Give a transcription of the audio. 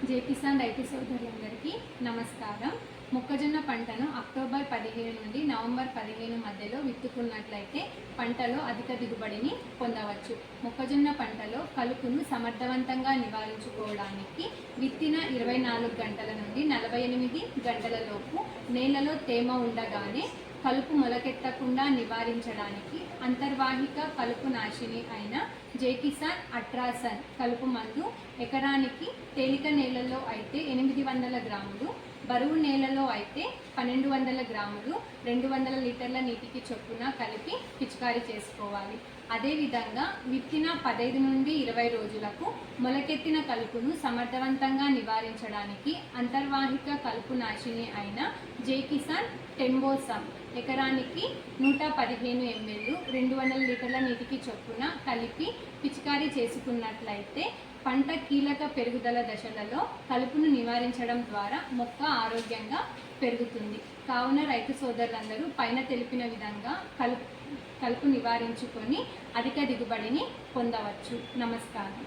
జై కిసాన్ రైతు సోదరులందరికీ నమస్కారం. మొక్కజొన్న పంటను అక్టోబర్ 15 నుండి నవంబర్ 15 మధ్యలో విత్తుకున్నట్లయితే పంటలో అధిక దిగుబడిని పొందవచ్చు. మొక్కజొన్న పంటలో కలుపును సమర్థవంతంగా నివారించుకోవడానికి విత్తిన 24 గంటల నుండి 48 గంటల లోపు నేలలో తేమ ఉండగానే కలుపు మొలకెత్తకుండా నివారించడానికి అంతర్వాహిక కలుపు నాశిని అయిన జై కిసాన్ అట్రాసన్ కలుపు మందు ఎకరానికి తేలిక నేలలో అయితే 800 గ్రాములు, బరువు నేలలో అయితే 1200 గ్రాములు 200 లీటర్ల నీటికి చొప్పున కలిపి పిచికారీ చేసుకోవాలి. అదేవిధంగా విత్తిన 15 నుండి 20 రోజులకు మొలకెత్తిన కలుపును సమర్థవంతంగా నివారించడానికి అంతర్వాహిక కలుపు నాశిని అయిన జై కిసాన్ టెంబోసమ్ ఎకరానికి 115 ml 200 లీటర్ల నీటికి చొప్పున కలిపి పిచికారీ చేసుకున్నట్లయితే పంట కీలక పెరుగుదల దశలలో కలుపును నివారించడం ద్వారా మొక్క ఆరోగ్యంగా పెరుగుతుంది. కావున రైతు సోదరులందరూ పైన తెలిపిన విధంగా కలుపు నివారించుకొని అధిక దిగుబడిని పొందవచ్చు. నమస్కారం.